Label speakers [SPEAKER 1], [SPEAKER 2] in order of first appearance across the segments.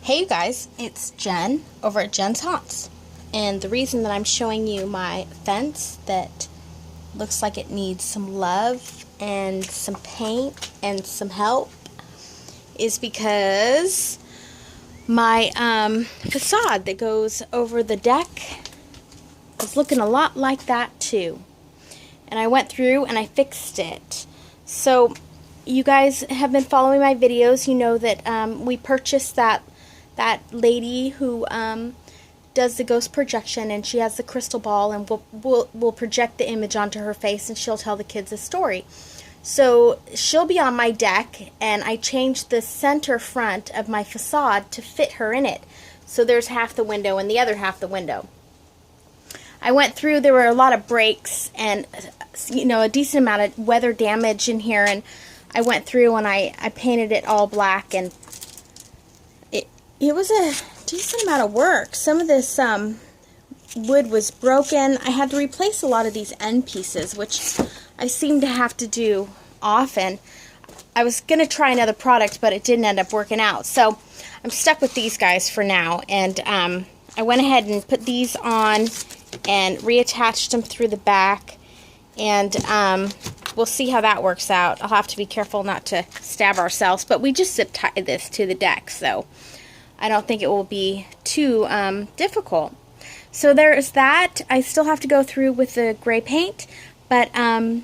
[SPEAKER 1] Hey you guys, it's Jen over at Jen's Haunts, and the reason that I'm showing you my fence that looks like it needs some love and some paint and some help is because my facade that goes over the deck is looking a lot like that too, and I went through and I fixed it. So you guys have been following my videos. You know that we purchased that lady who does the ghost projection, and she has the crystal ball, and we'll project the image onto her face, and she'll tell the kids a story. So she'll be on my deck, and I changed the center front of my facade to fit her in it. So there's half the window and the other half the window. I went through, there were a lot of breaks and a decent amount of weather damage in here, and I went through and I painted it all black, and it was a decent amount of work. Some of this wood was broken. I had to replace a lot of these end pieces, which I seem to have to do often. I was going to try another product, but it didn't end up working out. So I'm stuck with these guys for now. And I went ahead and put these on and reattached them through the back. And we'll see how that works out. I'll have to be careful not to stab ourselves. But we just zip tied this to the deck, so I don't think it will be too difficult. So there is that. I still have to go through with the gray paint, but at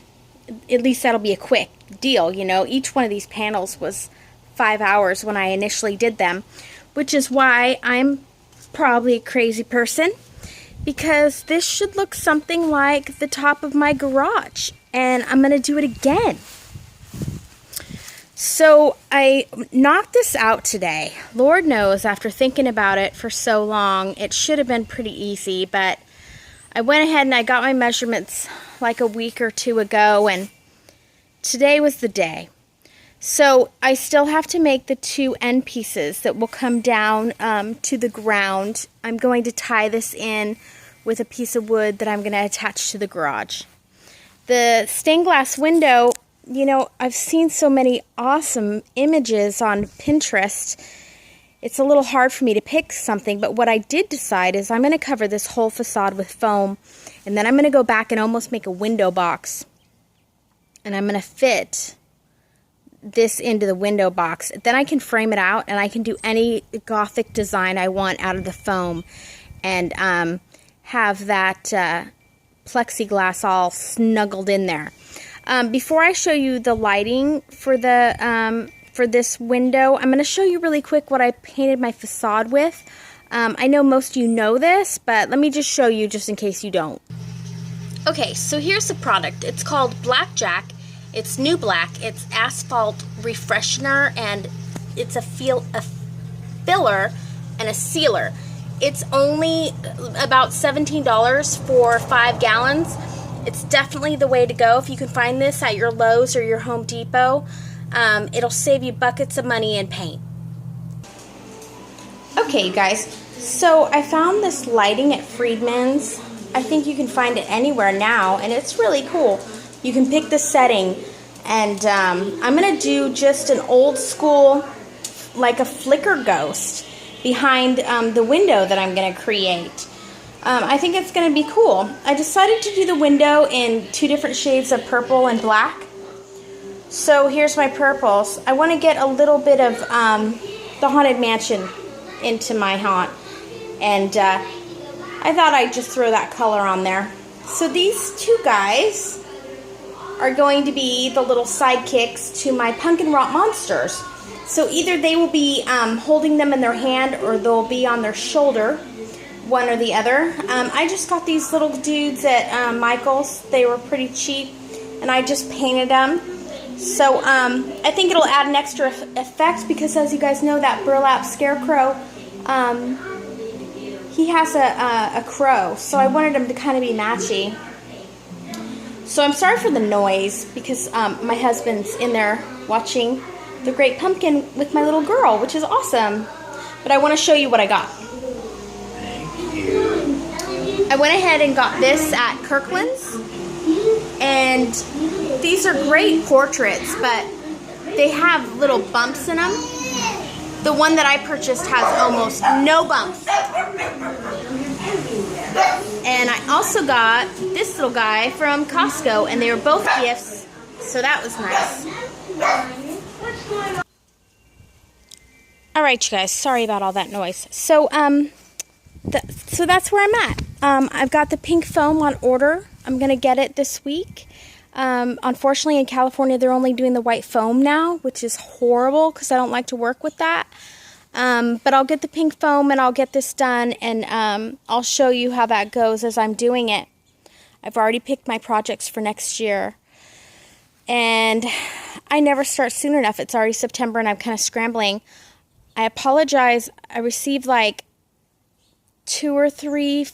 [SPEAKER 1] least that'll be a quick deal. You know, each one of these panels was 5 hours when I initially did them, which is why I'm probably a crazy person, because this should look something like the top of my garage, and I'm going to do it again. So I knocked this out today. Lord knows, after thinking about it for so long, it should have been pretty easy, but I went ahead and I got my measurements like a week or two ago, and today was the day. So I still have to make the two end pieces that will come down to the ground. I'm going to tie this in with a piece of wood that I'm going to attach to the garage. The stained glass window, you know, I've seen so many awesome images on Pinterest. It's a little hard for me to pick something, but what I did decide is I'm going to cover this whole facade with foam, and then I'm going to go back and almost make a window box. And I'm going to fit this into the window box. Then I can frame it out, and I can do any Gothic design I want out of the foam, and have that plexiglass all snuggled in there. Before I show you the lighting for this window, I'm going to show you really quick what I painted my facade with. I know most of you know this, but let me just show you just in case you don't. Okay, so here's the product. It's called Blackjack. It's new black. It's asphalt refreshener, and it's a filler and a sealer. It's only about $17 for 5 gallons. It's definitely the way to go. If you can find this at your Lowe's or your Home Depot, it'll save you buckets of money in paint. Okay, you guys, so I found this lighting at Friedman's. I think you can find it anywhere now, and it's really cool. You can pick the setting, and I'm going to do just an old school, like a flicker ghost behind the window that I'm going to create. I think it's going to be cool. I decided to do the window in 2 different shades of purple and black. So here's my purples. I want to get a little bit of the Haunted Mansion into my haunt. And I thought I'd just throw that color on there. So these 2 guys are going to be the little sidekicks to my pumpkin rock monsters. So either they will be holding them in their hand, or they'll be on their shoulder, one or the other. I just got these little dudes at Michael's. They were pretty cheap, and I just painted them. So I think it'll add an extra effect, because as you guys know, that burlap scarecrow, he has a crow, so I wanted him to kind of be matchy. So I'm sorry for the noise, because my husband's in there watching The Great Pumpkin with my little girl, which is awesome. But I want to show you what I got. I went ahead and got this at Kirkland's, and these are great portraits, but they have little bumps in them. The one that I purchased has almost no bumps. And I also got this little guy from Costco, and they were both gifts, so that was nice. Alright, you guys, sorry about all that noise. So, so that's where I'm at. I've got the pink foam on order. I'm going to get it this week. Unfortunately, in California, they're only doing the white foam now, which is horrible because I don't like to work with that. But I'll get the pink foam and I'll get this done, and I'll show you how that goes as I'm doing it. I've already picked my projects for next year. And I never start soon enough. It's already September and I'm kind of scrambling. I apologize. I received like 2 or 3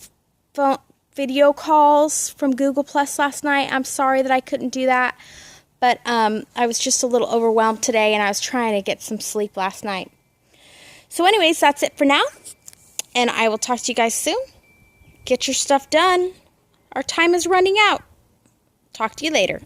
[SPEAKER 1] video calls from Google Plus last night. I'm sorry that I couldn't do that. But I was just a little overwhelmed today, and I was trying to get some sleep last night. So anyways, that's it for now. And I will talk to you guys soon. Get your stuff done. Our time is running out. Talk to you later.